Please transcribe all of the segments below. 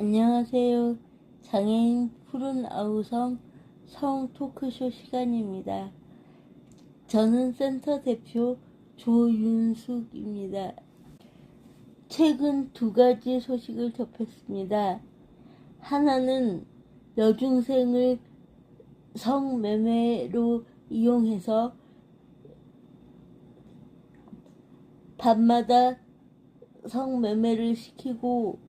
안녕하세요. 장애인 푸른 아우성 성 토크쇼 시간입니다. 저는 센터 대표 조윤숙입니다. 최근 두 가지 소식을 접했습니다. 하나는 여중생을 성매매로 이용해서 밤마다 성매매를 시키고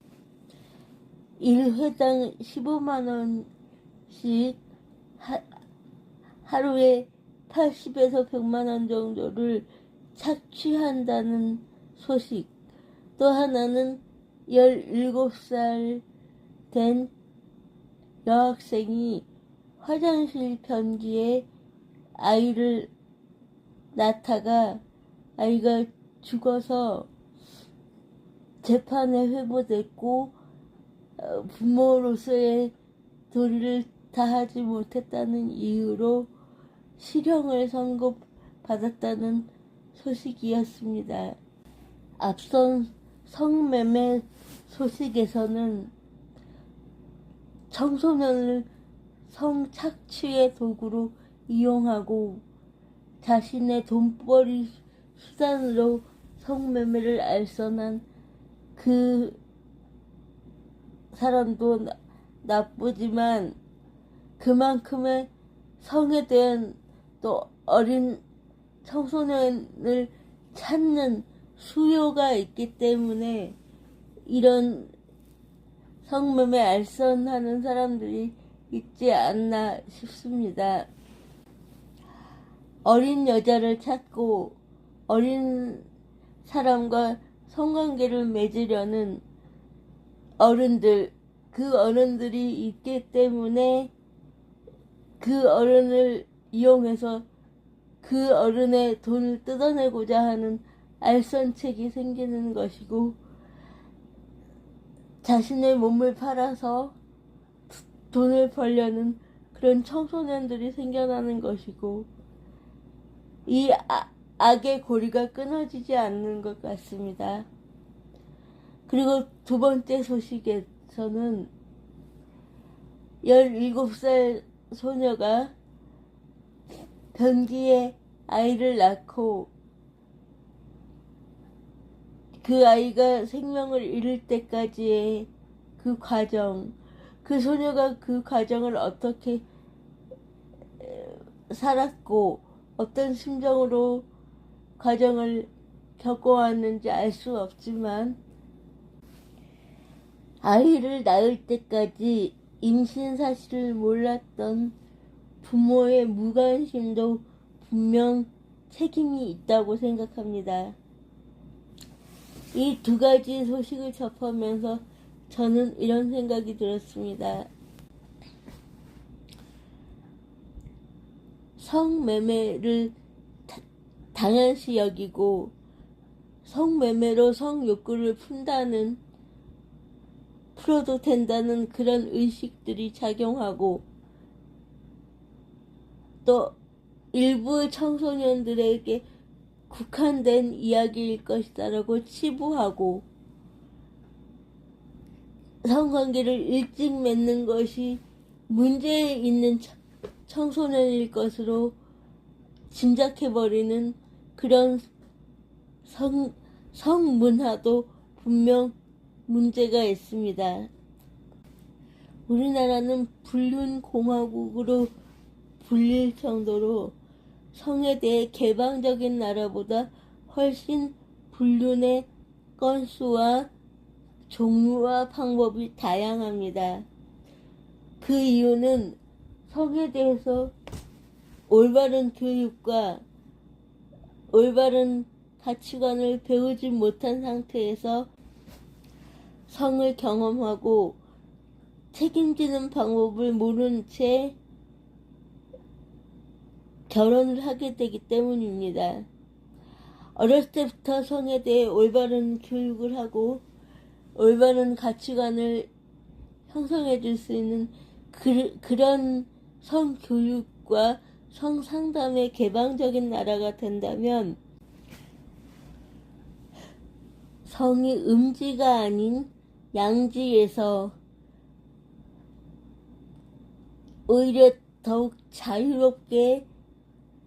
1회당 15만 원씩 하루에 80에서 100만 원 정도를 착취한다는 소식. 또 하나는 17살 된 여학생이 화장실 변기에 아이를 낳다가 아이가 죽어서 재판에 회부됐고 부모로서의 도리를 다하지 못했다는 이유로 실형을 선고받았다는 소식이었습니다. 앞선 성매매 소식에서는 청소년을 성착취의 도구로 이용하고 자신의 돈벌이 수단으로 성매매를 알선한 그 사람도 나쁘지만 그만큼의 성에 대한 또 어린 청소년을 찾는 수요가 있기 때문에 이런 성매매 알선하는 사람들이 있지 않나 싶습니다. 어린 여자를 찾고 어린 사람과 성관계를 맺으려는 어른들, 그 어른들이 있기 때문에 그 어른을 이용해서 그 어른의 돈을 뜯어내고자 하는 알선책이 생기는 것이고, 자신의 몸을 팔아서 돈을 벌려는 그런 청소년들이 생겨나는 것이고, 이 악의 고리가 끊어지지 않는 것 같습니다. 그리고 두 번째 소식에서는 17살 소녀가 변기에 아이를 낳고 그 아이가 생명을 잃을 때까지의 그 과정, 그 소녀가 그 과정을 어떻게 살았고 어떤 심정으로 과정을 겪어왔는지 알 수 없지만 아이를 낳을 때까지 임신 사실을 몰랐던 부모의 무관심도 분명 책임이 있다고 생각합니다. 이 두 가지 소식을 접하면서 저는 이런 생각이 들었습니다. 성매매를 당연시 여기고 성매매로 성욕구를 풀어도 된다는 그런 의식들이 작용하고 또 일부 청소년들에게 국한된 이야기일 것이다라고 치부하고 성관계를 일찍 맺는 것이 문제 있는 청소년일 것으로 짐작해버리는 그런 성문화도 분명 문제가 있습니다. 우리나라는 불륜공화국으로 불릴 정도로 성에 대해 개방적인 나라보다 훨씬 불륜의 건수와 종류와 방법이 다양합니다. 그 이유는 성에 대해서 올바른 교육과 올바른 가치관을 배우지 못한 상태에서 성을 경험하고 책임지는 방법을 모른 채 결혼을 하게 되기 때문입니다. 어렸을 때부터 성에 대해 올바른 교육을 하고 올바른 가치관을 형성해 줄 수 있는 그런 성교육과 성상담의 개방적인 나라가 된다면 성이 음지가 아닌 양지에서 오히려 더욱 자유롭게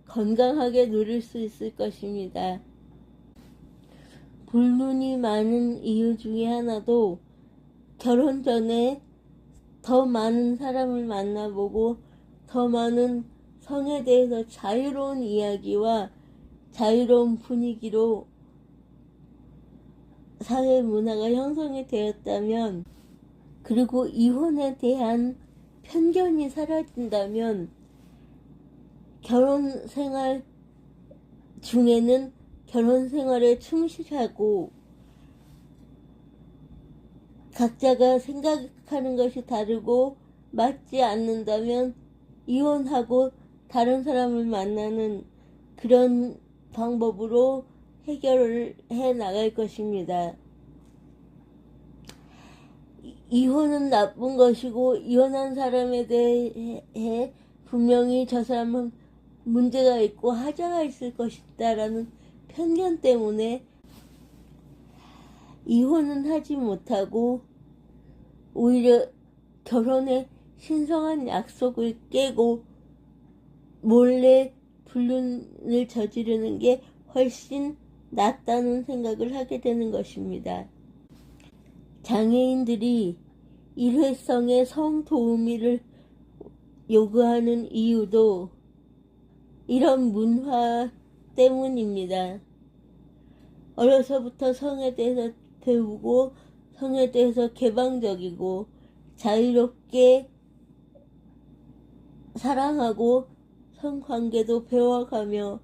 건강하게 누릴 수 있을 것입니다. 불륜이 많은 이유 중에 하나도 결혼 전에 더 많은 사람을 만나보고 더 많은 성에 대해서 자유로운 이야기와 자유로운 분위기로 사회 문화가 형성이 되었다면, 그리고 이혼에 대한 편견이 사라진다면 결혼 생활 중에는 결혼 생활에 충실하고 각자가 생각하는 것이 다르고 맞지 않는다면 이혼하고 다른 사람을 만나는 그런 방법으로 해결을 해 나갈 것입니다. 이혼은 나쁜 것이고 이혼한 사람에 대해 분명히 저 사람은 문제가 있고 하자가 있을 것이다라는 편견 때문에 이혼은 하지 못하고 오히려 결혼의 신성한 약속을 깨고 몰래 불륜을 저지르는 게 훨씬 낫다는 생각을 하게 되는 것입니다. 장애인들이 일회성의 성도우미를 요구하는 이유도 이런 문화 때문입니다. 어려서부터 성에 대해서 배우고 성에 대해서 개방적이고 자유롭게 사랑하고 성관계도 배워가며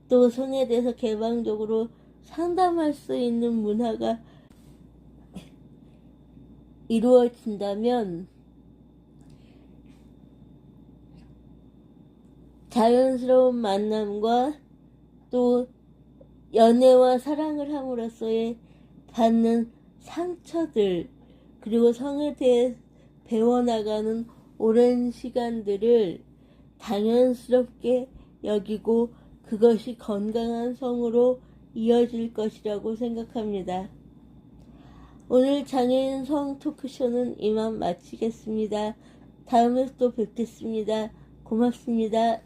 또 성에 대해서 개방적으로 상담할 수 있는 문화가 이루어진다면 자연스러운 만남과 또 연애와 사랑을 함으로써의 받는 상처들, 그리고 성에 대해 배워나가는 오랜 시간들을 당연스럽게 여기고 그것이 건강한 성으로 이어질 것이라고 생각합니다. 오늘 장애인 성 토크쇼는 이만 마치겠습니다. 다음에 또 뵙겠습니다. 고맙습니다.